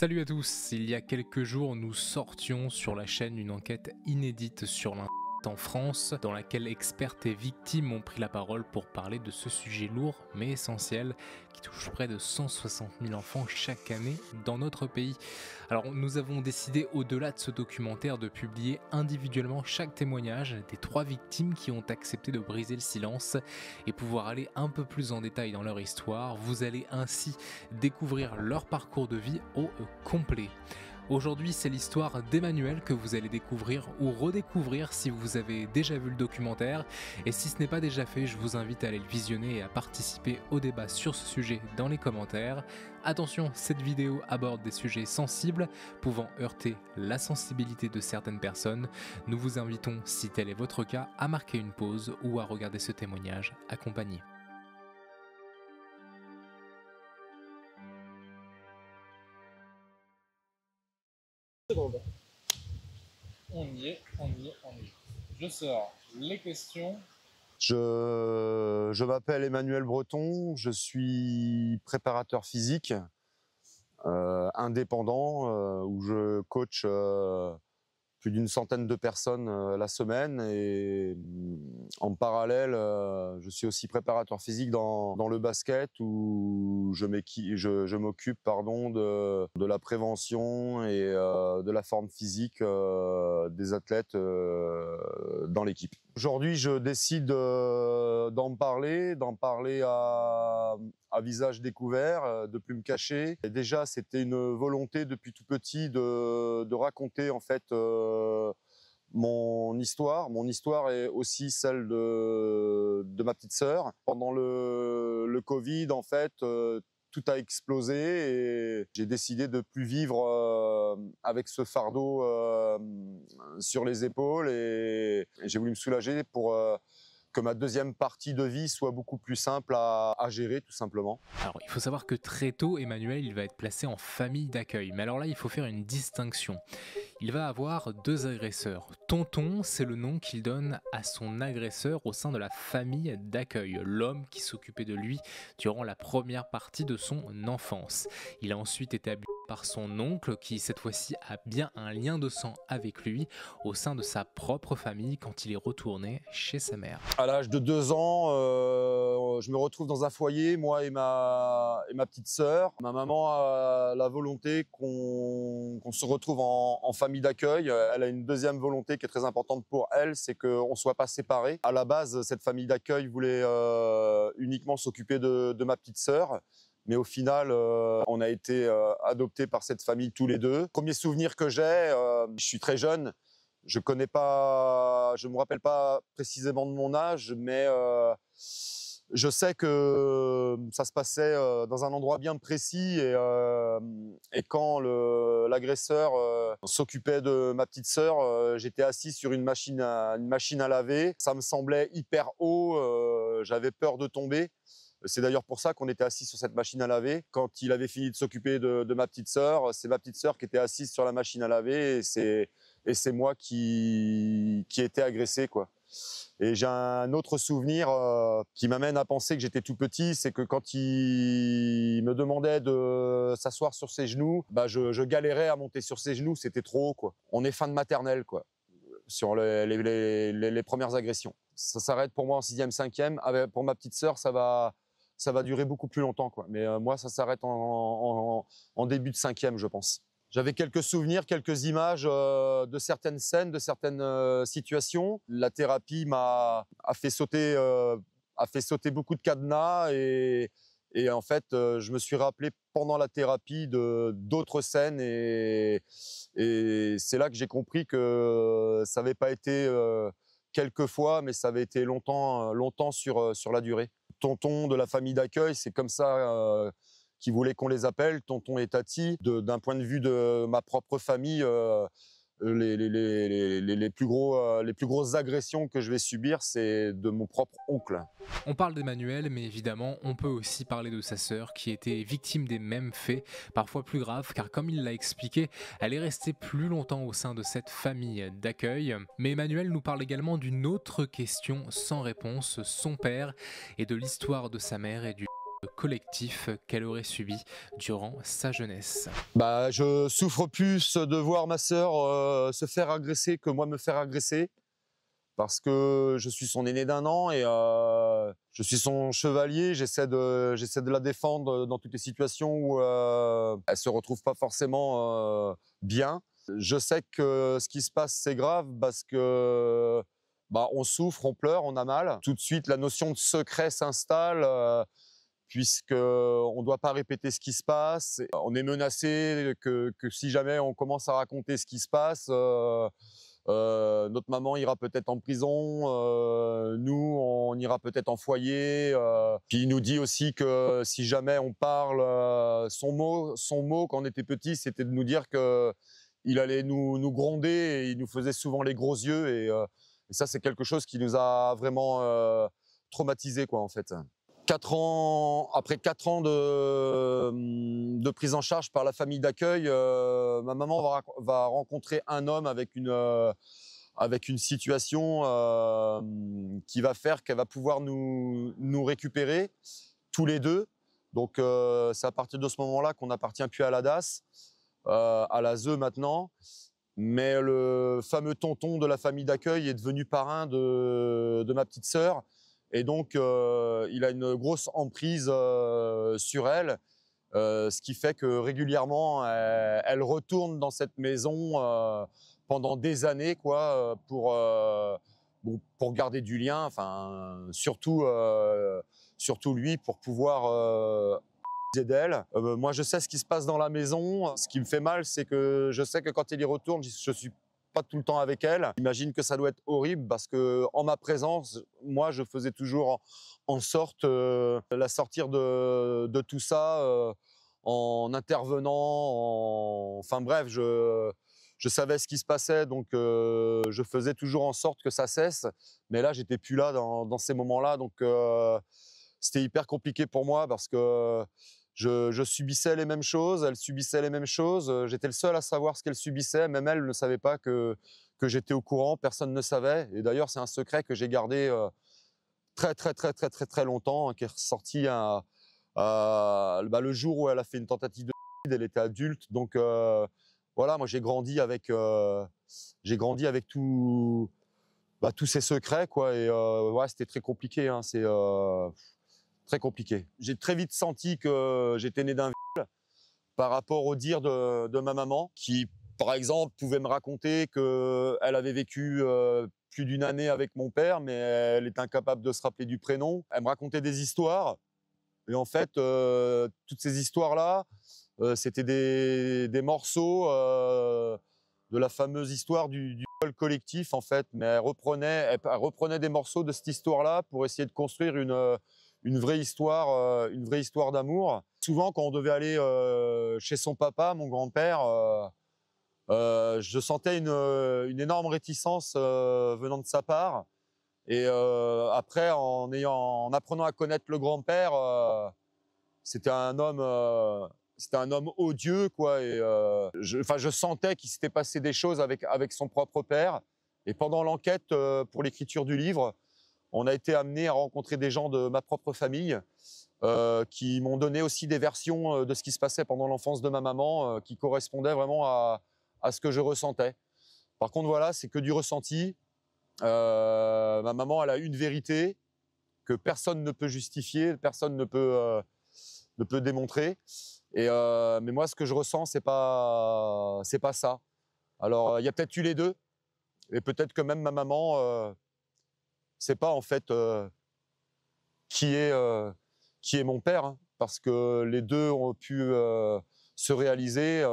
Salut à tous, il y a quelques jours nous sortions sur la chaîne une enquête inédite sur l'inceste en France, dans laquelle expertes et victimes ont pris la parole pour parler de ce sujet lourd mais essentiel qui touche près de 160 000 enfants chaque année dans notre pays. Alors nous avons décidé au-delà de ce documentaire de publier individuellement chaque témoignage des 3 victimes qui ont accepté de briser le silence et pouvoir aller un peu plus en détail dans leur histoire. Vous allez ainsi découvrir leur parcours de vie au complet. Aujourd'hui, c'est l'histoire d'Emmanuel que vous allez découvrir ou redécouvrir si vous avez déjà vu le documentaire. Et si ce n'est pas déjà fait, je vous invite à aller le visionner et à participer au débat sur ce sujet dans les commentaires. Attention, cette vidéo aborde des sujets sensibles pouvant heurter la sensibilité de certaines personnes. Nous vous invitons, si tel est votre cas, à marquer une pause ou à regarder ce témoignage accompagné. On y est. Je sors les questions. Je m'appelle Emmanuel Breton, je suis préparateur physique indépendant où je coach plus d'une centaine de personnes la semaine et en parallèle je suis aussi préparateur physique dans le basket où je m'occupe de la prévention et de la forme physique des athlètes dans l'équipe. Aujourd'hui je décide d'en parler à visage découvert, de plus me cacher. Et déjà, c'était une volonté depuis tout petit de raconter en fait mon histoire. Mon histoire est aussi celle de ma petite sœur. Pendant le Covid, en fait, tout a explosé et j'ai décidé de plus vivre avec ce fardeau sur les épaules et j'ai voulu me soulager pour que ma deuxième partie de vie soit beaucoup plus simple à gérer, tout simplement. Alors, il faut savoir que très tôt, Emmanuel, il va être placé en famille d'accueil. Mais alors là, il faut faire une distinction. Il va avoir 2 agresseurs. Tonton, c'est le nom qu'il donne à son agresseur au sein de la famille d'accueil, l'homme qui s'occupait de lui durant la première partie de son enfance. Il a ensuite été abusé par son oncle qui cette fois-ci a bien un lien de sang avec lui au sein de sa propre famille quand il est retourné chez sa mère. À l'âge de 2 ans, je me retrouve dans un foyer, moi et ma petite sœur. Ma maman a la volonté qu'on se retrouve en famille d'accueil. Elle a une deuxième volonté qui est très importante pour elle, c'est qu'on ne soit pas séparés. À la base, cette famille d'accueil voulait uniquement s'occuper de ma petite sœur. Mais au final, on a été adoptés par cette famille tous les deux. Premier souvenir que j'ai, je suis très jeune, je me rappelle pas précisément de mon âge, mais je sais que ça se passait dans un endroit bien précis et quand l'agresseur s'occupait de ma petite sœur, j'étais assis sur une machine à laver. Ça me semblait hyper haut, j'avais peur de tomber. C'est d'ailleurs pour ça qu'on était assis sur cette machine à laver. Quand il avait fini de s'occuper de ma petite sœur, c'est ma petite sœur qui était assise sur la machine à laver et c'est moi qui ai été agressé, quoi. Et j'ai un autre souvenir qui m'amène à penser que j'étais tout petit, c'est que quand il me demandait de s'asseoir sur ses genoux, je galérais à monter sur ses genoux, c'était trop haut, quoi. On est fin de maternelle, quoi, sur les premières agressions. Ça s'arrête pour moi en 6e, 5e. Pour ma petite sœur, ça va durer beaucoup plus longtemps, quoi. Mais moi, ça s'arrête en début de 5e, je pense. J'avais quelques souvenirs, quelques images de certaines scènes, de certaines situations. La thérapie a fait sauter beaucoup de cadenas et en fait, je me suis rappelé pendant la thérapie d'autres scènes et c'est là que j'ai compris que ça n'avait pas été quelques fois, mais ça avait été longtemps sur la durée. Tonton de la famille d'accueil, c'est comme ça qui voulait qu'on les appelle, tonton et tati. D'un point de vue de ma propre famille, les plus grosses agressions que je vais subir, c'est de mon propre oncle. On parle d'Emmanuel, mais évidemment, on peut aussi parler de sa sœur qui était victime des mêmes faits, parfois plus graves, car comme il l'a expliqué, elle est restée plus longtemps au sein de cette famille d'accueil. Mais Emmanuel nous parle également d'une autre question sans réponse, son père, et de l'histoire de sa mère et du collectif qu'elle aurait subi durant sa jeunesse. Je souffre plus de voir ma sœur se faire agresser que moi me faire agresser. Parce que je suis son aîné d'1 an et je suis son chevalier. J'essaie de la défendre dans toutes les situations où elle se retrouve pas forcément bien. Je sais que ce qui se passe, c'est grave parce que on souffre, on pleure, on a mal. Tout de suite, la notion de secret s'installe puisqu'on ne doit pas répéter ce qui se passe. On est menacé que si jamais on commence à raconter ce qui se passe, notre maman ira peut-être en prison, nous on ira peut-être en foyer. Puis il nous dit aussi que si jamais on parle, son mot quand on était petit, c'était de nous dire que il allait nous gronder et il nous faisait souvent les gros yeux et ça c'est quelque chose qui nous a vraiment traumatisés quoi en fait. Après 4 ans de prise en charge par la famille d'accueil, ma maman va rencontrer un homme avec une situation qui va faire qu'elle va pouvoir nous récupérer tous les deux. Donc c'est à partir de ce moment-là qu'on n'appartient plus à la DAS, à la ZE maintenant. Mais le fameux tonton de la famille d'accueil est devenu parrain de ma petite sœur. Et donc, il a une grosse emprise sur elle, ce qui fait que régulièrement, elle retourne dans cette maison pendant des années, quoi, pour garder du lien. Enfin, surtout lui, pour pouvoir d'elle. Moi, je sais ce qui se passe dans la maison. Ce qui me fait mal, c'est que je sais que quand elle y retourne, je suis pas tout le temps avec elle. J'imagine que ça doit être horrible parce que en ma présence, moi, je faisais toujours en sorte de la sortir de tout ça en intervenant. Enfin bref, je savais ce qui se passait, donc je faisais toujours en sorte que ça cesse. Mais là, j'étais plus là dans ces moments-là, donc c'était hyper compliqué pour moi parce que je subissais les mêmes choses, elle subissait les mêmes choses. J'étais le seul à savoir ce qu'elle subissait, même elle ne savait pas que j'étais au courant, personne ne savait. Et d'ailleurs, c'est un secret que j'ai gardé très longtemps, qui est ressorti le jour où elle a fait une tentative de suicide. Elle était adulte, donc voilà, moi j'ai grandi avec tous ces secrets, quoi. Et ouais, c'était très compliqué, hein, c'est très compliqué. J'ai très vite senti que j'étais né d'un viol par rapport au dire de ma maman, qui, par exemple, pouvait me raconter qu'elle avait vécu plus d'1 année avec mon père, mais elle est incapable de se rappeler du prénom. Elle me racontait des histoires, et en fait, toutes ces histoires-là, c'était des morceaux de la fameuse histoire du viol collectif, en fait. Mais elle reprenait des morceaux de cette histoire-là pour essayer de construire une vraie histoire d'amour. Souvent, quand on devait aller chez son papa, mon grand-père, je sentais une énorme réticence venant de sa part. Et après, en apprenant à connaître le grand-père, c'était un homme odieux, quoi. Et je sentais qu'il s'était passé des choses avec son propre père. Et pendant l'enquête pour l'écriture du livre, on a été amené à rencontrer des gens de ma propre famille qui m'ont donné aussi des versions de ce qui se passait pendant l'enfance de ma maman qui correspondaient vraiment à ce que je ressentais. Par contre, voilà, c'est que du ressenti. Ma maman, elle a une vérité que personne ne peut justifier, personne ne peut démontrer. Et mais moi, ce que je ressens, c'est pas ça. Alors, il y a peut-être eu les deux, et peut-être que même ma maman sait pas en fait qui est mon père, hein, parce que les deux ont pu se réaliser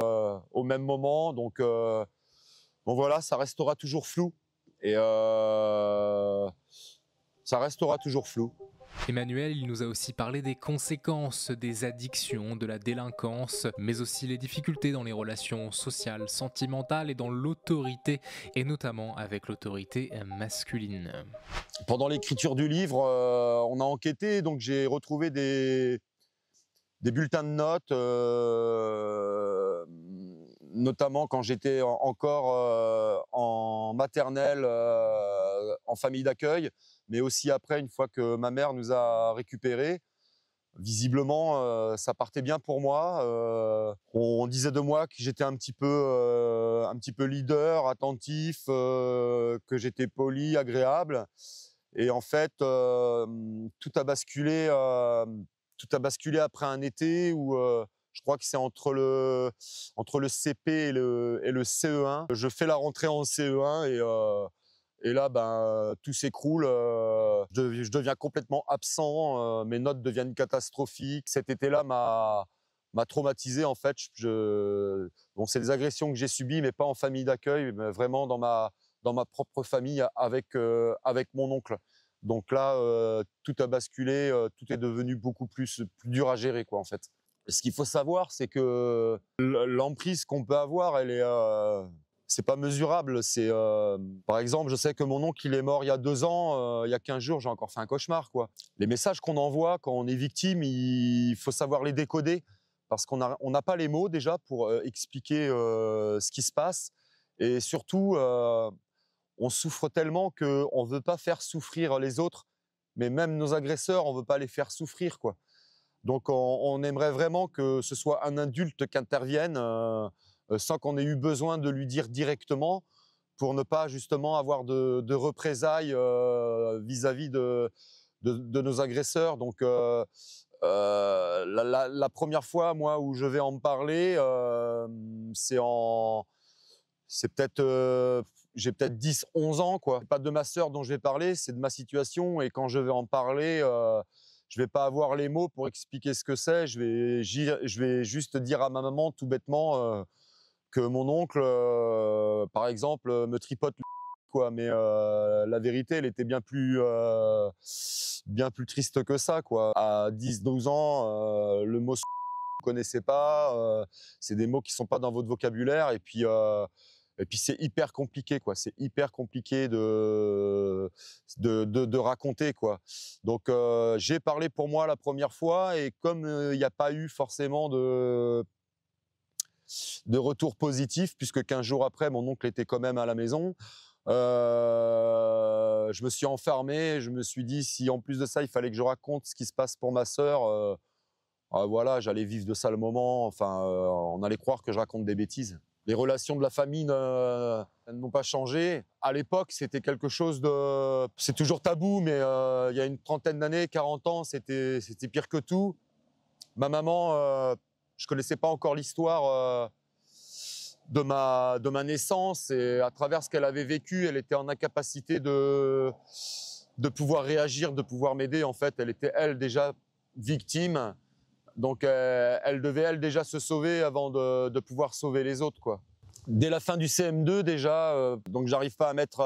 au même moment. Donc bon voilà, ça restera toujours flou. Et ça restera toujours flou. Emmanuel, il nous a aussi parlé des conséquences des addictions, de la délinquance, mais aussi les difficultés dans les relations sociales, sentimentales et dans l'autorité, et notamment avec l'autorité masculine. Pendant l'écriture du livre, on a enquêté, donc j'ai retrouvé des bulletins de notes, notamment quand j'étais encore en maternelle, en famille d'accueil, mais aussi après, une fois que ma mère nous a récupérés. Visiblement, ça partait bien pour moi. On disait de moi que j'étais un petit peu leader, attentif, que j'étais poli, agréable. Et en fait, tout a basculé après un été où je crois que c'est entre le CP et le CE1. Je fais la rentrée en CE1 et là, ben, tout s'écroule. Je deviens complètement absent. Mes notes deviennent catastrophiques. Cet été-là m'a traumatisé en fait. Bon, c'est des agressions que j'ai subies, mais pas en famille d'accueil, mais vraiment dans ma propre famille avec mon oncle. Donc là, tout a basculé. Tout est devenu beaucoup plus dur à gérer, quoi, en fait. Ce qu'il faut savoir, c'est que l'emprise qu'on peut avoir, c'est pas mesurable. Par exemple, je sais que mon oncle, il est mort il y a 2 ans. Il y a 15 jours, j'ai encore fait un cauchemar, quoi. Les messages qu'on envoie quand on est victime, il faut savoir les décoder parce qu'on n'a pas les mots déjà pour expliquer ce qui se passe. Et surtout, on souffre tellement qu'on ne veut pas faire souffrir les autres, mais même nos agresseurs, on ne veut pas les faire souffrir, quoi. Donc on aimerait vraiment que ce soit un adulte qui intervienne sans qu'on ait eu besoin de lui dire directement pour ne pas justement avoir de représailles vis-à-vis de nos agresseurs. Donc la première fois, moi, où je vais en parler, c'est peut-être j'ai peut-être 10-11 ans, quoi. Pas de ma sœur dont je vais parler, c'est de ma situation. Et quand je vais en parler, je vais pas avoir les mots pour expliquer ce que c'est. Je vais juste dire à ma maman tout bêtement que mon oncle, par exemple, me tripote le quoi. Mais la vérité, elle était bien plus triste que ça, quoi. À 10-12 ans, le mot vous connaissez pas, c'est des mots qui sont pas dans votre vocabulaire. Et puis c'est hyper compliqué, quoi. C'est hyper compliqué de raconter, quoi. Donc j'ai parlé pour moi la première fois et comme il n'y a pas eu forcément de retour positif, puisque 15 jours après, mon oncle était quand même à la maison, je me suis enfermé. Je me suis dit, si en plus de ça, il fallait que je raconte ce qui se passe pour ma sœur, voilà, j'allais vivre de ça le moment. Enfin, on allait croire que je raconte des bêtises. Les relations de la famille n'ont pas changé. À l'époque, c'était quelque chose de... C'est toujours tabou, mais il y a une trentaine d'années, 40 ans, c'était pire que tout. Ma maman, je connaissais pas encore l'histoire de ma naissance. Et à travers ce qu'elle avait vécu, elle était en incapacité de pouvoir réagir, de pouvoir m'aider. En fait, elle était, elle, déjà victime. Donc, elle devait, elle, déjà se sauver avant de pouvoir sauver les autres, quoi. Dès la fin du CM2, déjà, donc j'arrive pas à mettre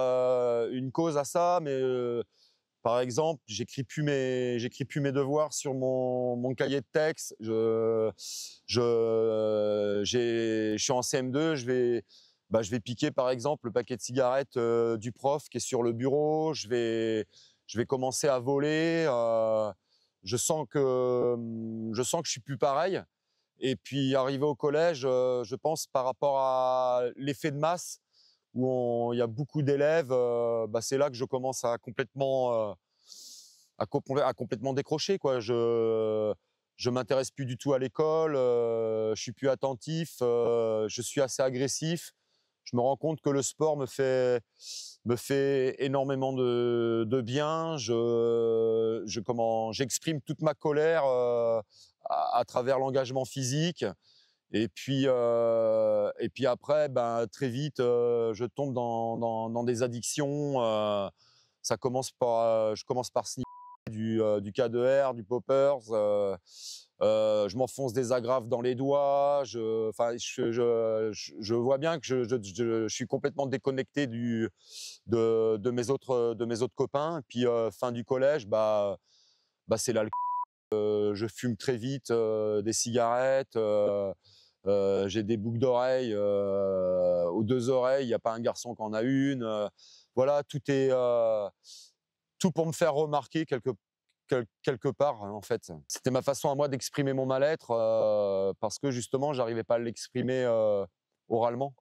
une cause à ça, mais par exemple, j'écris plus mes devoirs sur mon cahier de texte. Je suis en CM2, je vais piquer, par exemple, le paquet de cigarettes du prof qui est sur le bureau. Je vais commencer à voler. Je sens que je suis plus pareil. Et puis arrivé au collège, je pense par rapport à l'effet de masse où il y a beaucoup d'élèves, c'est là que je commence à complètement décrocher, quoi. Je m'intéresse plus du tout à l'école, je suis plus attentif, je suis assez agressif. Je me rends compte que le sport me fait énormément de bien. J'exprime toute ma colère à travers l'engagement physique. Et puis après, ben, très vite, je tombe dans des addictions. Je commence par sniffer du K2R, du Poppers. Je m'enfonce des agrafes dans les doigts. Je vois bien que je suis complètement déconnecté de mes autres copains. Et puis fin du collège, c'est l'alcool. Je fume très vite des cigarettes. J'ai des boucles d'oreilles aux 2 oreilles. Il n'y a pas un garçon qui en a une. Voilà, tout pour me faire remarquer quelque part, hein, en fait. C'était ma façon à moi d'exprimer mon mal-être parce que justement, j'arrivais pas à l'exprimer oralement.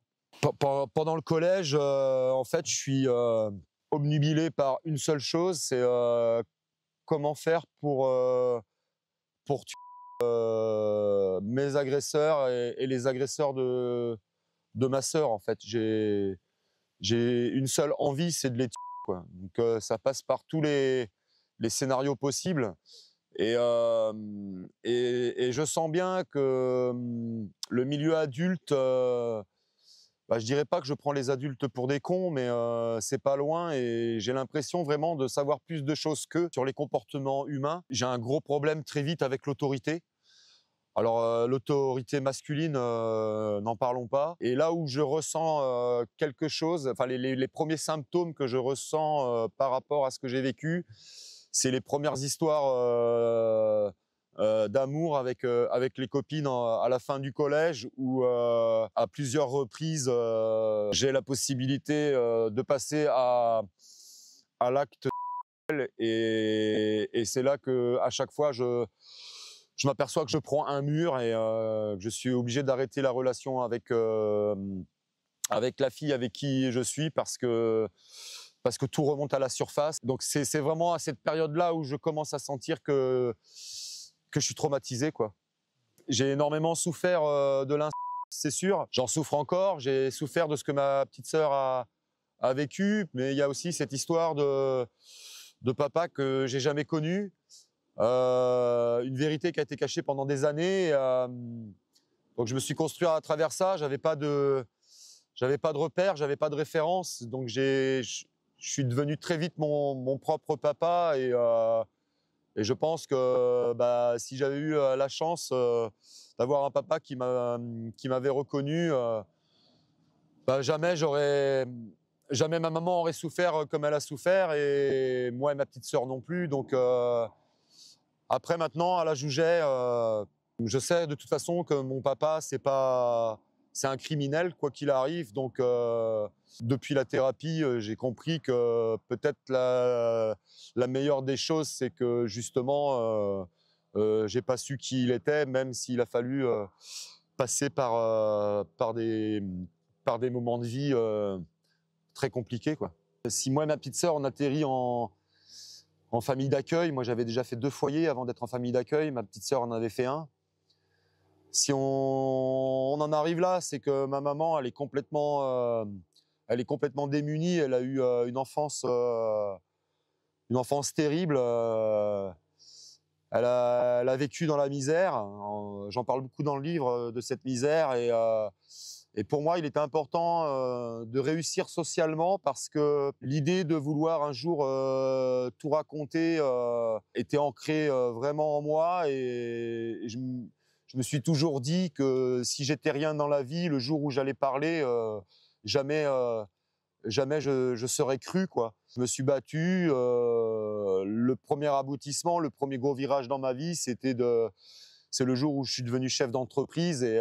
Pendant le collège, en fait, je suis obnubilé par une seule chose, c'est comment faire pour tuer mes agresseurs et les agresseurs de ma sœur, en fait. J'ai une seule envie, c'est de les tuer, quoi. Donc ça passe par tous les scénarios possibles. Et je sens bien que le milieu adulte, bah, je dirais pas que je prends les adultes pour des cons, mais c'est pas loin et j'ai l'impression vraiment de savoir plus de choses qu'eux sur les comportements humains. J'ai un gros problème très vite avec l'autorité. Alors l'autorité masculine, n'en parlons pas. Et là où je ressens quelque chose, enfin les premiers symptômes que je ressens par rapport à ce que j'ai vécu, c'est les premières histoires d'amour avec les copines à la fin du collège où à plusieurs reprises j'ai la possibilité de passer à l'acte et c'est là que à chaque fois je m'aperçois que je prends un mur et que je suis obligé d'arrêter la relation avec la fille avec qui je suis parce que tout remonte à la surface. Donc c'est vraiment à cette période-là où je commence à sentir que je suis traumatisé, quoi. J'ai énormément souffert de l'inceste, c'est sûr. J'en souffre encore. J'ai souffert de ce que ma petite sœur a vécu, mais il y a aussi cette histoire de papa que j'ai jamais connu. Une vérité qui a été cachée pendant des années. Donc je me suis construit à travers ça. J'avais pas de repères, j'avais pas de référence. Donc je suis devenu très vite mon propre papa et je pense que bah, si j'avais eu la chance d'avoir un papa qui m'avait reconnu, bah, jamais ma maman aurait souffert comme elle a souffert et moi et ma petite sœur non plus. Donc après maintenant, à l'âge où j'ai, je sais de toute façon que mon papa, c'est un criminel, quoi qu'il arrive. Donc, depuis la thérapie, j'ai compris que peut-être la meilleure des choses, c'est que justement, j'ai pas su qui il était, même s'il a fallu passer par des moments de vie très compliqués, quoi. Si moi et ma petite sœur, on atterrit en famille d'accueil, moi j'avais déjà fait 2 foyers avant d'être en famille d'accueil, ma petite sœur en avait fait un. Si on en arrive là, c'est que ma maman, elle est complètement démunie. Elle a eu une enfance terrible. Elle a vécu dans la misère. J'en parle beaucoup dans le livre de cette misère. Et pour moi, il était important de réussir socialement parce que l'idée de vouloir un jour tout raconter était ancrée vraiment en moi. Et je me suis toujours dit que si j'étais rien dans la vie, le jour où j'allais parler, jamais je serais cru, quoi. Je me suis battu. Le premier aboutissement, le premier gros virage dans ma vie, c'est le jour où je suis devenu chef d'entreprise et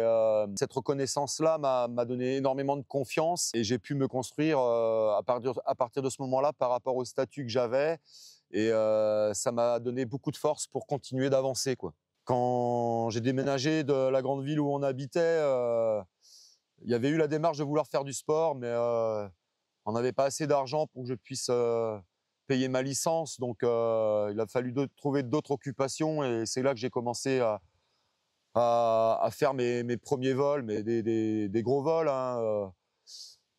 cette reconnaissance-là m'a donné énormément de confiance et j'ai pu me construire à partir de ce moment-là par rapport au statut que j'avais et ça m'a donné beaucoup de force pour continuer d'avancer, quoi. Quand j'ai déménagé de la grande ville où on habitait, il y avait eu la démarche de vouloir faire du sport, mais on n'avait pas assez d'argent pour que je puisse payer ma licence. Donc, il a fallu trouver d'autres occupations et c'est là que j'ai commencé à faire mes premiers vols, mais des gros vols, hein,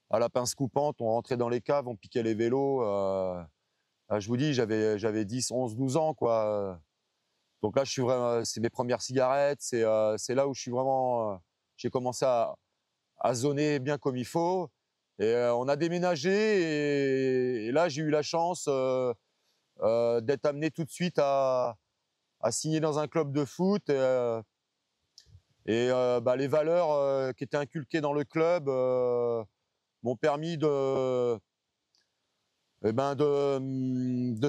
à la pince coupante. On rentrait dans les caves, on piquait les vélos. Je vous dis, j'avais 10, 11, 12 ans, quoi. Donc là, c'est mes premières cigarettes, c'est là où je suis vraiment, j'ai commencé à zoner bien comme il faut. Et on a déménagé et là, j'ai eu la chance d'être amené tout de suite à signer dans un club de foot. Bah, les valeurs qui étaient inculquées dans le club m'ont permis de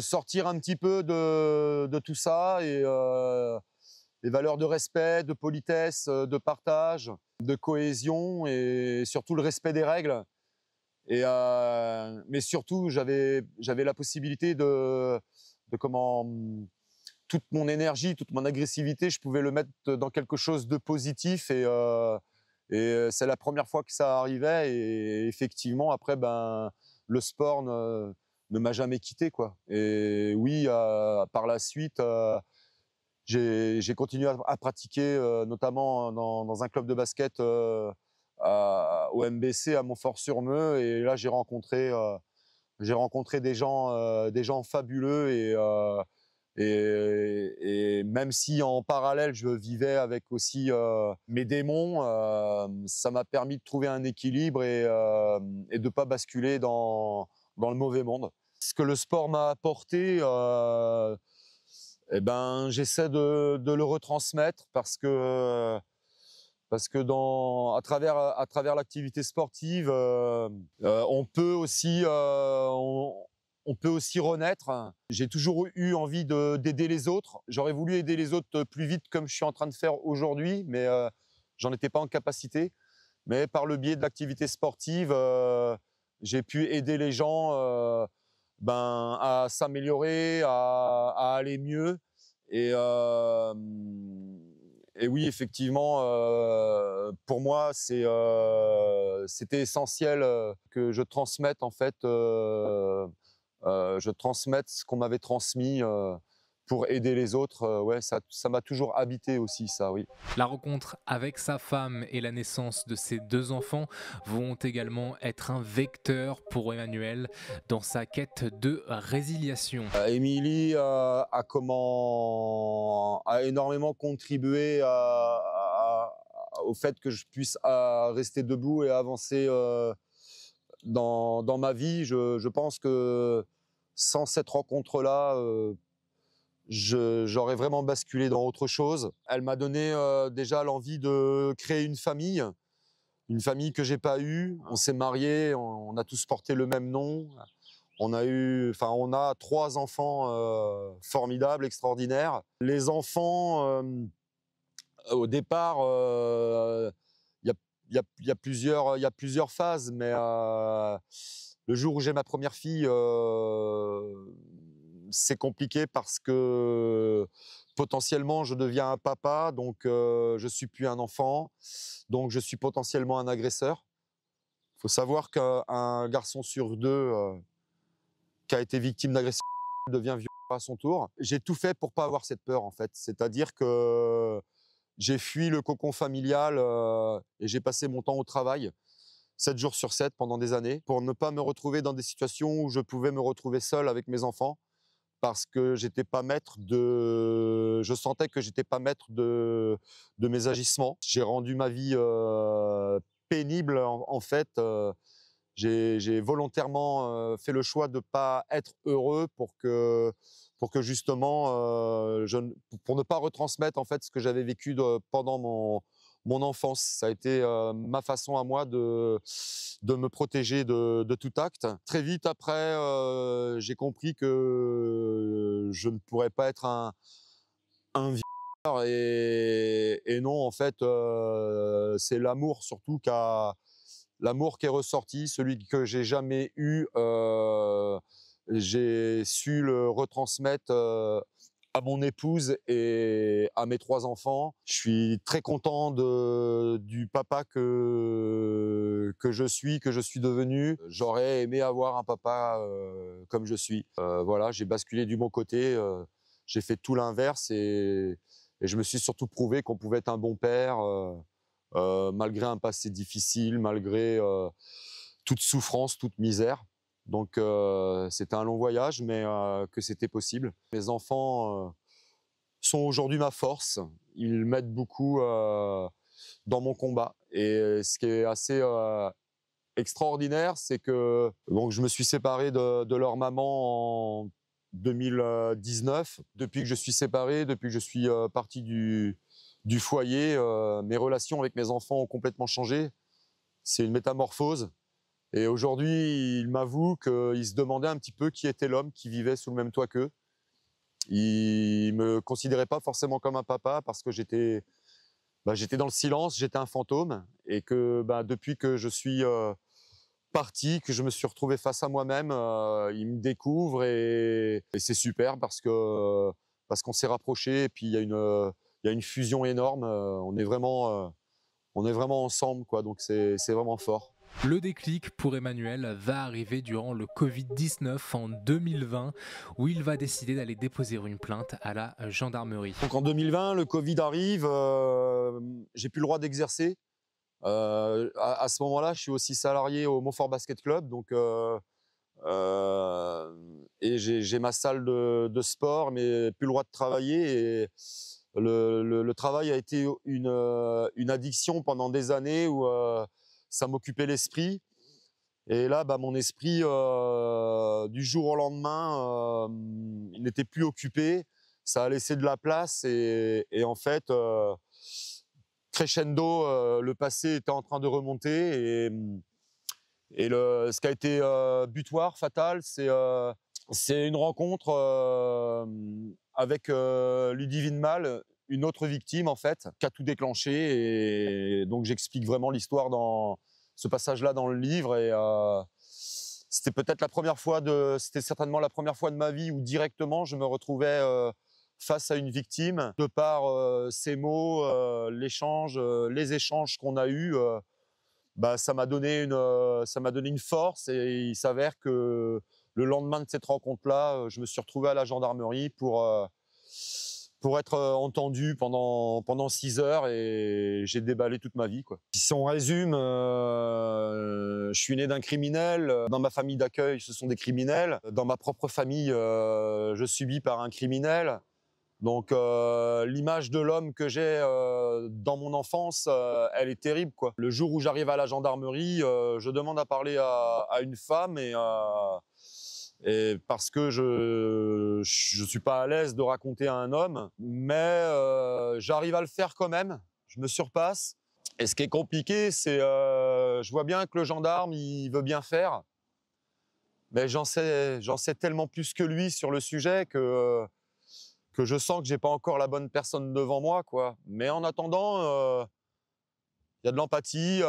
sortir un petit peu de tout ça et les valeurs de respect, de politesse, de partage, de cohésion et surtout le respect des règles. Mais surtout, j'avais la possibilité de toute mon énergie, toute mon agressivité, je pouvais le mettre dans quelque chose de positif et c'est la première fois que ça arrivait et effectivement après le sport ne m'a jamais quitté, quoi. Et oui, par la suite, j'ai continué à pratiquer, notamment dans un club de basket au MBC à Montfort-sur-Meux. Et là, j'ai rencontré des gens fabuleux. Et même si en parallèle, je vivais avec aussi mes démons, ça m'a permis de trouver un équilibre et de ne pas basculer dans le mauvais monde. Ce que le sport m'a apporté, eh ben, j'essaie de le retransmettre parce que à travers l'activité sportive, on peut aussi renaître. J'ai toujours eu envie d'aider les autres. J'aurais voulu aider les autres plus vite comme je suis en train de faire aujourd'hui, mais j'en étais pas en capacité. Mais par le biais de l'activité sportive, j'ai pu aider les gens à s'améliorer, à aller mieux. Et, euh, et oui, effectivement, pour moi, c'était essentiel que je transmette en fait, je transmette ce qu'on m'avait transmis pour aider les autres. Ouais, ça m'a toujours habité aussi, ça, oui. La rencontre avec sa femme et la naissance de ses 2 enfants vont également être un vecteur pour Emmanuel dans sa quête de résiliation. Émilie a énormément contribué au fait que je puisse rester debout et avancer dans ma vie. Je pense que sans cette rencontre-là, j'aurais vraiment basculé dans autre chose. Elle m'a donné déjà l'envie de créer une famille que j'ai pas eue. On s'est mariés, on a tous porté le même nom. On a 3 enfants formidables, extraordinaires. Les enfants, au départ, il y a plusieurs phases, mais le jour où j'ai ma première fille, c'est compliqué parce que potentiellement je deviens un papa, donc je suis plus un enfant, donc je suis potentiellement un agresseur. Il faut savoir qu'un garçon sur 2 qui a été victime d'agression devient violent à son tour. J'ai tout fait pour pas avoir cette peur en fait, c'est-à-dire que j'ai fui le cocon familial et j'ai passé mon temps au travail 7 jours sur 7 pendant des années pour ne pas me retrouver dans des situations où je pouvais me retrouver seul avec mes enfants parce que je sentais que j'étais pas maître de mes agissements. J'ai rendu ma vie pénible en fait. J'ai volontairement fait le choix de ne pas être heureux pour que justement, pour ne pas retransmettre en fait ce que j'avais vécu pendant mon enfance. Ça a été ma façon à moi de me protéger de tout acte. Très vite après, j'ai compris que je ne pourrais pas être un violeur et non, en fait, c'est l'amour surtout l'amour qui est ressorti, celui que j'ai jamais eu, j'ai su le retransmettre à mon épouse et à mes 3 enfants. Je suis très content du papa que je suis devenu. J'aurais aimé avoir un papa comme je suis. Voilà, j'ai basculé du bon côté, j'ai fait tout l'inverse et je me suis surtout prouvé qu'on pouvait être un bon père. Malgré un passé difficile, malgré toute souffrance, toute misère. Donc c'était un long voyage, mais que c'était possible. Mes enfants sont aujourd'hui ma force. Ils m'aident beaucoup dans mon combat. Et ce qui est assez extraordinaire, c'est que donc, je me suis séparé de leur maman en 2019. Depuis que je suis séparé, depuis que je suis parti du foyer, mes relations avec mes enfants ont complètement changé. C'est une métamorphose. Et aujourd'hui, ils m'avouent qu'ils se demandaient un petit peu qui était l'homme qui vivait sous le même toit qu'eux. Ils me considéraient pas forcément comme un papa parce que j'étais dans le silence, j'étais un fantôme. Et que depuis que je suis parti, que je me suis retrouvé face à moi-même, ils me découvrent et c'est super parce qu'on s'est rapprochés et puis il y a une fusion énorme. On est vraiment ensemble, quoi. Donc c'est vraiment fort. Le déclic pour Emmanuel va arriver durant le Covid-19 en 2020 où il va décider d'aller déposer une plainte à la gendarmerie. Donc en 2020, le Covid arrive, j'ai plus le droit d'exercer. À ce moment-là, je suis aussi salarié au Montfort Basket Club, donc et j'ai ma salle de sport, mais plus le droit de travailler. Et le travail a été une addiction pendant des années où ça m'occupait l'esprit. Et là, bah, mon esprit, du jour au lendemain, il n'était plus occupé. Ça a laissé de la place et en fait, crescendo, le passé était en train de remonter ce qui a été butoir, fatal, c'est une rencontre avec Ludivine Mal, une autre victime en fait, qui a tout déclenché. Et donc j'explique vraiment l'histoire dans ce passage-là dans le livre. Et c'était peut-être c'était certainement la première fois de ma vie où directement je me retrouvais face à une victime. De par ces mots, les échanges qu'on a eus, bah, ça m'a donné une force. Et il s'avère que le lendemain de cette rencontre-là, je me suis retrouvé à la gendarmerie pour être entendu pendant 6 heures et j'ai déballé toute ma vie, quoi. Si on résume, je suis né d'un criminel. Dans ma famille d'accueil, ce sont des criminels. Dans ma propre famille, je subis par un criminel. Donc l'image de l'homme que j'ai dans mon enfance, elle est terrible, quoi. Le jour où j'arrive à la gendarmerie, je demande à parler à une femme et parce que je suis pas à l'aise de raconter à un homme, mais j'arrive à le faire quand même. Je me surpasse. Et ce qui est compliqué, c'est je vois bien que le gendarme, il veut bien faire, mais j'en sais tellement plus que lui sur le sujet que je sens que j'ai pas encore la bonne personne devant moi, quoi. Mais en attendant, y a de l'empathie.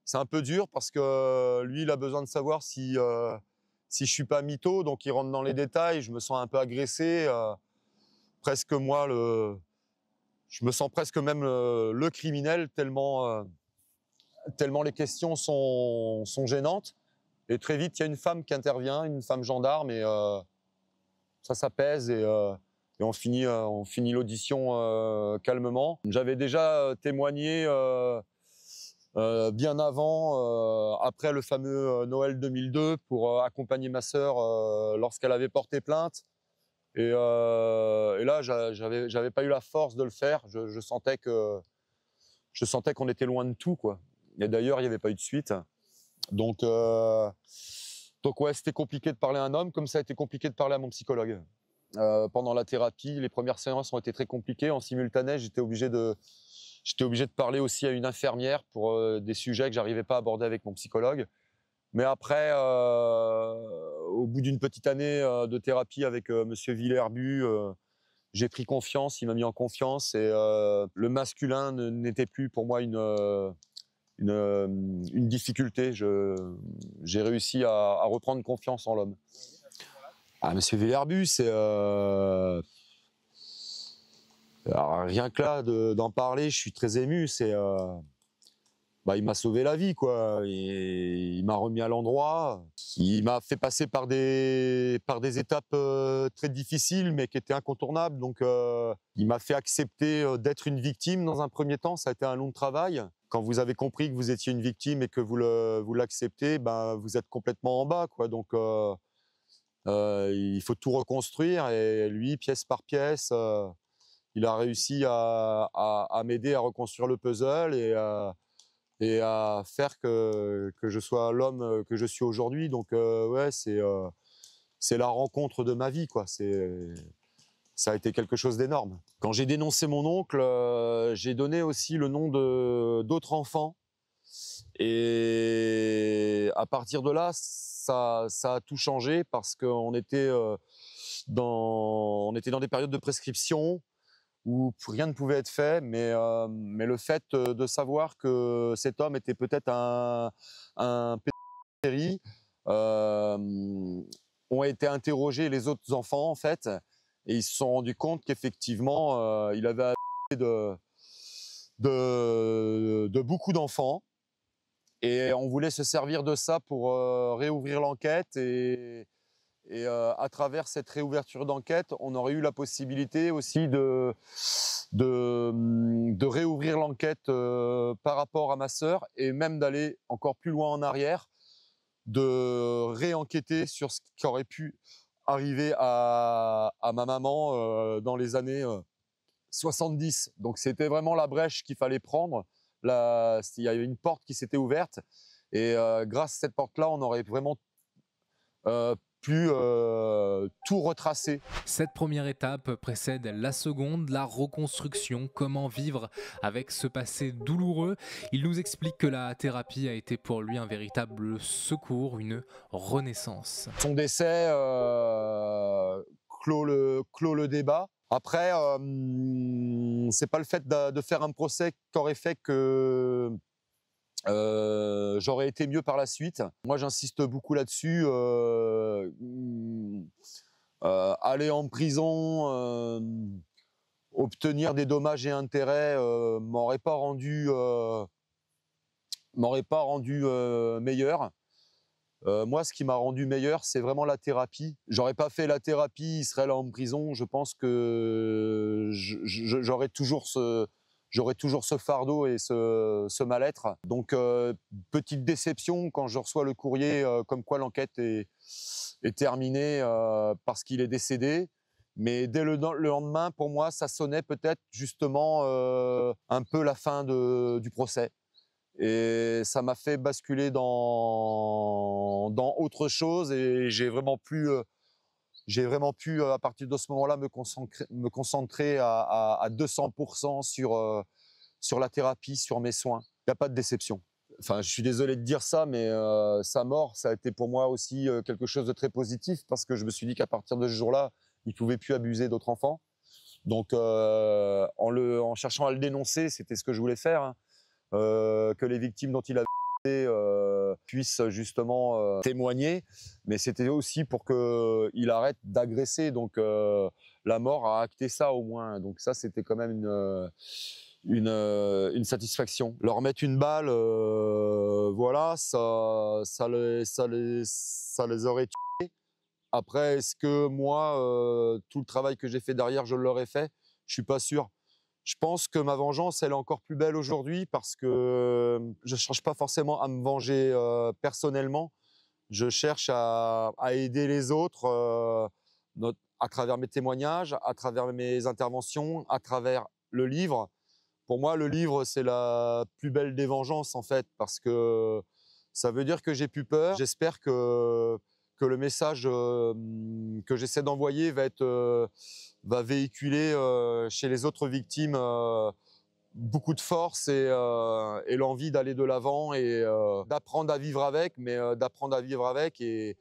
C'est un peu dur parce que lui, il a besoin de savoir si je suis pas mytho, donc il rentre dans les détails. Je me sens un peu agressé, presque moi je me sens presque même le criminel tellement les questions sont gênantes. Et très vite, il y a une femme qui intervient, une femme gendarme, et ça s'apaise et on finit l'audition calmement. J'avais déjà témoigné bien avant, après le fameux Noël 2002, pour accompagner ma sœur lorsqu'elle avait porté plainte. Et là, j'avais pas eu la force de le faire. Je sentais qu'on était loin de tout, quoi. Et d'ailleurs, il n'y avait pas eu de suite. Donc ouais, c'était compliqué de parler à un homme, comme ça a été compliqué de parler à mon psychologue. Pendant la thérapie, les premières séances ont été très compliquées. En simultané, j'étais obligé de parler aussi à une infirmière pour des sujets que j'arrivais pas à aborder avec mon psychologue. Mais après, au bout d'une petite année de thérapie avec Monsieur Villerbu, j'ai pris confiance, il m'a mis en confiance, et le masculin n'était plus pour moi une difficulté. J'ai réussi à reprendre confiance en l'homme. Ah, Monsieur Villerbu, c'est alors, rien que là d'en parler, je suis très ému. Bah, il m'a sauvé la vie, quoi. Il m'a remis à l'endroit. Il m'a fait passer par des étapes très difficiles, mais qui étaient incontournables. Donc, il m'a fait accepter d'être une victime dans un premier temps. Ça a été un long travail. Quand vous avez compris que vous étiez une victime et que vous l'acceptez, ben, vous êtes complètement en bas, quoi. Donc, il faut tout reconstruire. Et lui, pièce par pièce, il a réussi à m'aider à reconstruire le puzzle et à faire que je sois l'homme que je suis aujourd'hui. Donc ouais, c'est la rencontre de ma vie, quoi. Ça a été quelque chose d'énorme. Quand j'ai dénoncé mon oncle, j'ai donné aussi le nom d'autres enfants. Et à partir de là, ça a tout changé parce qu'on était dans des périodes de prescription où rien ne pouvait être fait, mais le fait de savoir que cet homme était peut-être un pédophilie, ont été interrogés les autres enfants, en fait, et ils se sont rendus compte qu'effectivement, il avait abusé de beaucoup d'enfants, Et on voulait se servir de ça pour réouvrir l'enquête. Et à travers cette réouverture d'enquête, on aurait eu la possibilité aussi de réouvrir l'enquête par rapport à ma sœur et même d'aller encore plus loin en arrière, de réenquêter sur ce qui aurait pu arriver à ma maman dans les années 70. Donc c'était vraiment la brèche qu'il fallait prendre. Il y avait une porte qui s'était ouverte et grâce à cette porte-là, on aurait vraiment pu tout retracer. Cette première étape précède la seconde, la reconstruction, comment vivre avec ce passé douloureux. Il nous explique que la thérapie a été pour lui un véritable secours, une renaissance. Son décès clôt le débat. Après, c'est pas le fait de faire un procès qu'aurait fait que j'aurais été mieux par la suite. Moi, j'insiste beaucoup là-dessus. Aller en prison, obtenir des dommages et intérêts m'aurait pas rendu meilleur. Moi, ce qui m'a rendu meilleur, c'est vraiment la thérapie. J'aurais pas fait la thérapie, il serait là en prison. Je pense que j'aurais toujours ce fardeau et ce mal-être. Donc, petite déception quand je reçois le courrier comme quoi l'enquête est terminée parce qu'il est décédé. Mais dès le lendemain, pour moi, ça sonnait peut-être justement un peu la fin du procès. Et ça m'a fait basculer dans autre chose et j'ai vraiment pu à partir de ce moment-là me concentrer à 200% sur la thérapie, sur mes soins. Il n'y a pas de déception. Enfin, je suis désolé de dire ça, mais sa mort, ça a été pour moi aussi quelque chose de très positif parce que je me suis dit qu'à partir de ce jour-là, il ne pouvait plus abuser d'autres enfants. Donc, en cherchant à le dénoncer, c'était ce que je voulais faire, hein. Que les victimes dont il a puissent justement témoigner, mais c'était aussi pour qu'il arrête d'agresser. Donc la mort a acté ça au moins. Donc ça, c'était quand même une satisfaction. Leur mettre une balle, voilà, ça les aurait tués. Après, est-ce que moi, tout le travail que j'ai fait derrière, je l'aurais fait? Je suis pas sûr. Je pense que ma vengeance, elle est encore plus belle aujourd'hui parce que je ne cherche pas forcément à me venger personnellement. Je cherche à aider les autres à travers mes témoignages, à travers mes interventions, à travers le livre. Pour moi, le livre, c'est la plus belle des vengeances, en fait, parce que ça veut dire que j'ai plus peur. J'espère que le message que j'essaie d'envoyer va véhiculer chez les autres victimes beaucoup de force et l'envie d'aller de l'avant et d'apprendre à vivre avec, mais d'apprendre à vivre avec et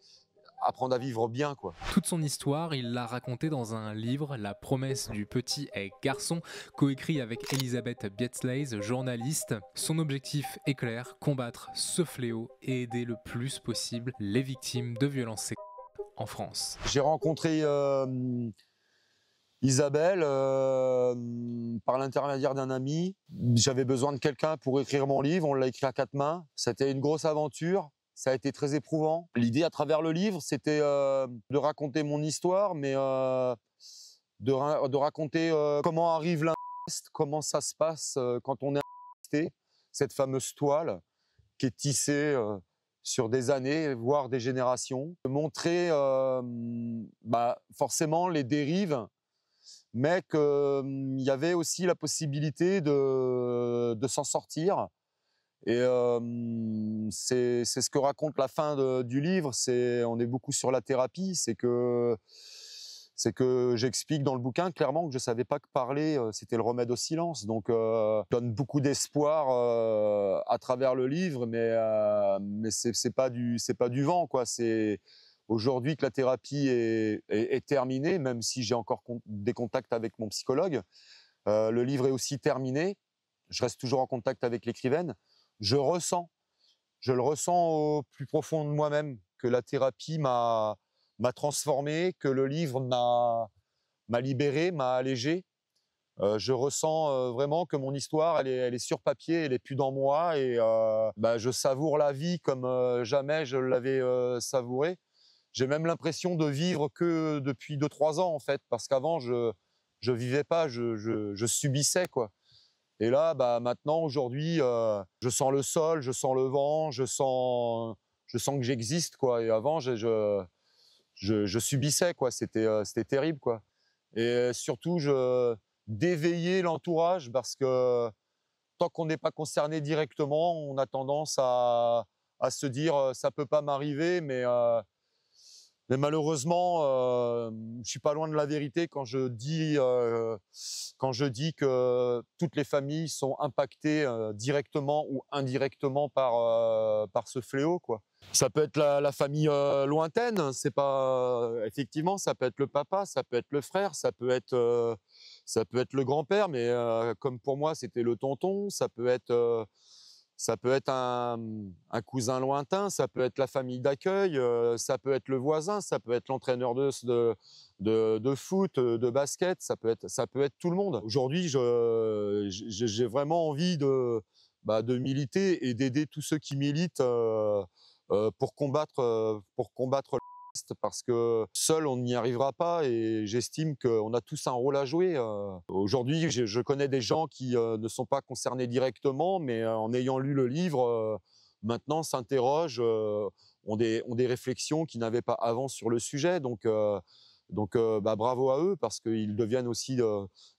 apprendre à vivre bien, quoi. Toute son histoire, il l'a racontée dans un livre, La promesse du petit garçon, coécrit avec Elisabeth Bietzleys, journaliste. Son objectif est clair, combattre ce fléau et aider le plus possible les victimes de violences sexuelles en France. J'ai rencontré Isabelle par l'intermédiaire d'un ami. J'avais besoin de quelqu'un pour écrire mon livre, on l'a écrit à 4 mains. C'était une grosse aventure. Ça a été très éprouvant. L'idée à travers le livre, c'était de raconter mon histoire, mais de raconter comment arrive l'inceste, comment ça se passe quand on est incesté, cette fameuse toile qui est tissée sur des années, voire des générations. De montrer forcément les dérives, mais qu'il y avait aussi la possibilité de s'en sortir. Et c'est ce que raconte la fin du livre. On est beaucoup sur la thérapie. C'est que j'explique dans le bouquin clairement que je savais pas que parler c'était le remède au silence. Donc je donne beaucoup d'espoir à travers le livre, mais c'est pas du vent, quoi. C'est aujourd'hui que la thérapie est terminée, même si j'ai encore des contacts avec mon psychologue. Le livre est aussi terminé. Je reste toujours en contact avec l'écrivaine. Je le ressens au plus profond de moi-même, que la thérapie m'a transformé, que le livre m'a libéré, m'a allégé. Je ressens vraiment que mon histoire, elle est sur papier, elle est plus dans moi et je savoure la vie comme jamais je l'avais savourée. J'ai même l'impression de vivre que depuis 2-3 ans en fait, parce qu'avant je vivais pas, je subissais quoi. Et là, maintenant, aujourd'hui, je sens le sol, je sens le vent, je sens que j'existe quoi. Et avant, je subissais quoi. C'était terrible quoi. Et surtout, d'éveiller l'entourage parce que tant qu'on n'est pas concerné directement, on a tendance à se dire ça peut pas m'arriver, mais malheureusement, je suis pas loin de la vérité quand je dis que toutes les familles sont impactées directement ou indirectement par ce fléau, quoi. Ça peut être la famille lointaine, c'est pas effectivement, ça peut être le papa, ça peut être le frère, ça peut être le grand-père, mais comme pour moi, c'était le tonton, ça peut être un cousin lointain, ça peut être la famille d'accueil, ça peut être le voisin, ça peut être l'entraîneur de foot, de basket, ça peut être tout le monde. Aujourd'hui, j'ai vraiment envie de militer et d'aider tous ceux qui militent pour combattre le reste, parce que seul on n'y arrivera pas et j'estime qu'on a tous un rôle à jouer. Aujourd'hui, je connais des gens qui ne sont pas concernés directement, mais en ayant lu le livre, maintenant s'interrogent, ont des réflexions qu'ils n'avaient pas avant sur le sujet. Donc bravo à eux parce qu'ils deviennent aussi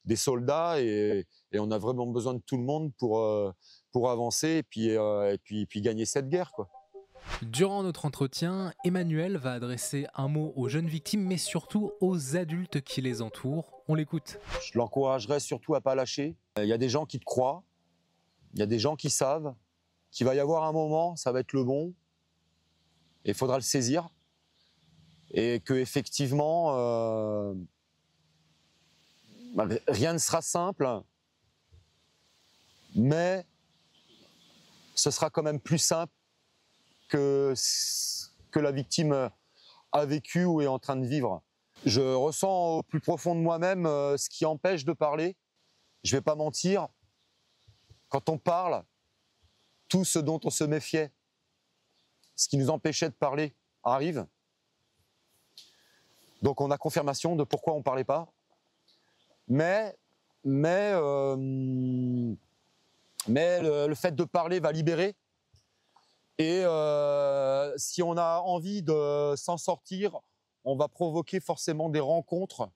des soldats et on a vraiment besoin de tout le monde pour avancer et puis gagner cette guerre, quoi. Durant notre entretien, Emmanuel va adresser un mot aux jeunes victimes, mais surtout aux adultes qui les entourent. On l'écoute. Je l'encouragerais surtout à pas lâcher. Il y a des gens qui te croient, il y a des gens qui savent qu'il va y avoir un moment, ça va être le bon, et il faudra le saisir. Et que effectivement, rien ne sera simple, mais ce sera quand même plus simple que la victime a vécu ou est en train de vivre. Je ressens au plus profond de moi-même ce qui empêche de parler. Je ne vais pas mentir, quand on parle, tout ce dont on se méfiait, ce qui nous empêchait de parler, arrive. Donc on a confirmation de pourquoi on ne parlait pas. Mais le fait de parler va libérer. Et si on a envie de s'en sortir, on va provoquer forcément des rencontres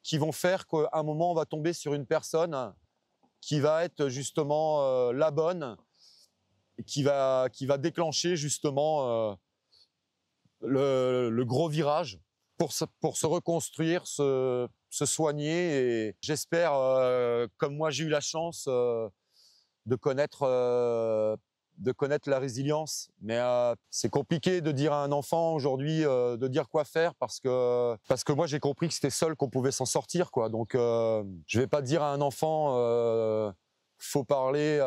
qui vont faire qu'à un moment, on va tomber sur une personne qui va être justement la bonne, qui va déclencher justement le gros virage pour se reconstruire, se soigner. Et j'espère, comme moi j'ai eu la chance de connaître la résilience. Mais c'est compliqué de dire à un enfant aujourd'hui de dire quoi faire parce que moi j'ai compris que c'était seul qu'on pouvait s'en sortir, quoi. Donc je vais pas dire à un enfant faut parler,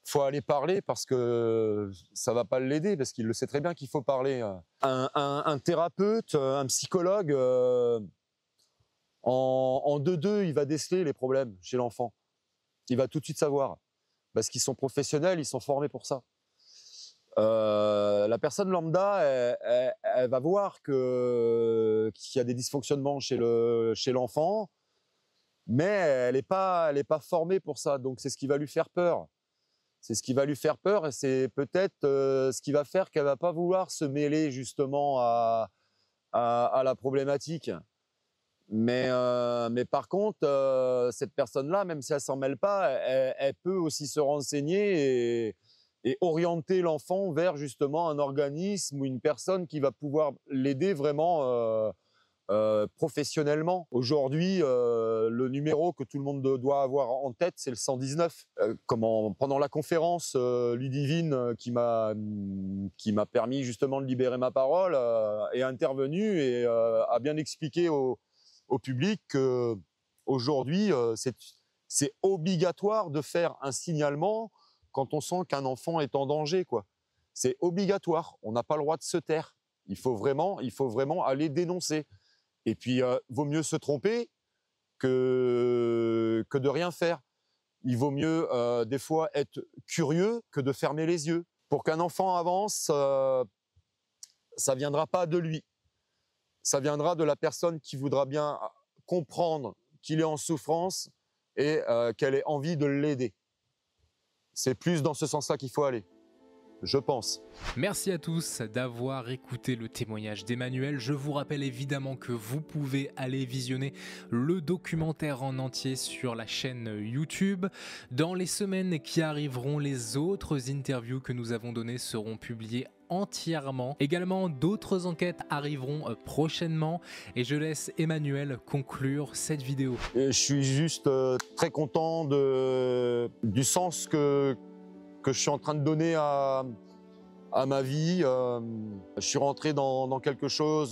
faut aller parler parce que ça va pas l'aider parce qu'il le sait très bien qu'il faut parler. Un thérapeute, un psychologue en 2-2, il va déceler les problèmes chez l'enfant. Il va tout de suite savoir. Parce qu'ils sont professionnels, ils sont formés pour ça. La personne lambda, elle va voir qu'il y a des dysfonctionnements chez l'enfant, mais elle n'est pas formée pour ça. Donc c'est ce qui va lui faire peur. C'est ce qui va lui faire peur et c'est peut-être ce qui va faire qu'elle va pas vouloir se mêler justement à la problématique. Mais par contre, cette personne-là, même si elle s'en mêle pas, elle peut aussi se renseigner et orienter l'enfant vers justement un organisme ou une personne qui va pouvoir l'aider vraiment professionnellement. Aujourd'hui, le numéro que tout le monde doit avoir en tête, c'est le 119. Pendant la conférence Ludivine qui m'a permis justement de libérer ma parole, est intervenue et a bien expliqué au public qu'aujourd'hui, c'est obligatoire de faire un signalement quand on sent qu'un enfant est en danger, quoi. C'est obligatoire. On n'a pas le droit de se taire. Il faut vraiment aller dénoncer. Et puis, vaut mieux se tromper que de rien faire. Il vaut mieux des fois être curieux que de fermer les yeux. Pour qu'un enfant avance, ça viendra pas de lui. Ça viendra de la personne qui voudra bien comprendre qu'il est en souffrance et qu'elle ait envie de l'aider. C'est plus dans ce sens-là qu'il faut aller, je pense. Merci à tous d'avoir écouté le témoignage d'Emmanuel. Je vous rappelle évidemment que vous pouvez aller visionner le documentaire en entier sur la chaîne YouTube. Dans les semaines qui arriveront, les autres interviews que nous avons données seront publiées entièrement. Également, d'autres enquêtes arriveront prochainement et je laisse Emmanuel conclure cette vidéo. Et je suis juste très content du sens que je suis en train de donner à ma vie. Je suis rentré dans quelque chose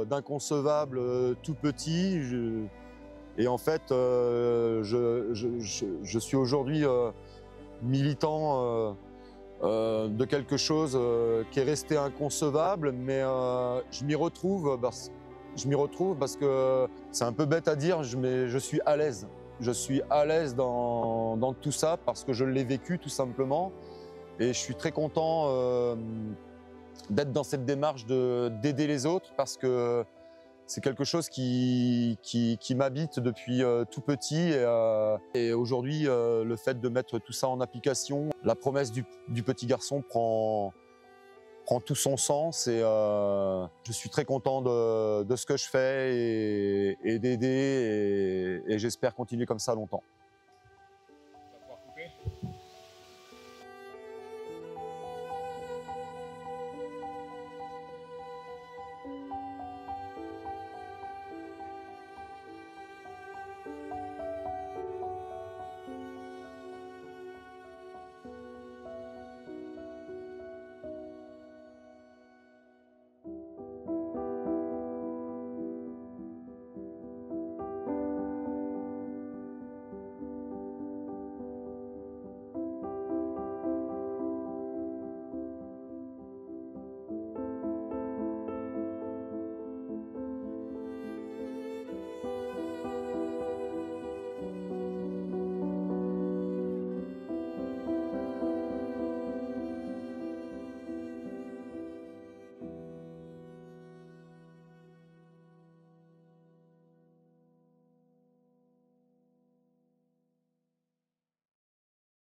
d'inconcevable tout petit. Et en fait, je suis aujourd'hui militant de quelque chose qui est resté inconcevable, mais je m'y retrouve parce que c'est un peu bête à dire, mais je suis à l'aise. Je suis à l'aise dans tout ça parce que je l'ai vécu tout simplement. Et je suis très content d'être dans cette démarche d'aider les autres parce que c'est quelque chose qui m'habite depuis tout petit. Et aujourd'hui, le fait de mettre tout ça en application, la promesse du petit garçon prend tout son sens. Et je suis très content de ce que je fais et d'aider. Et j'espère continuer comme ça longtemps.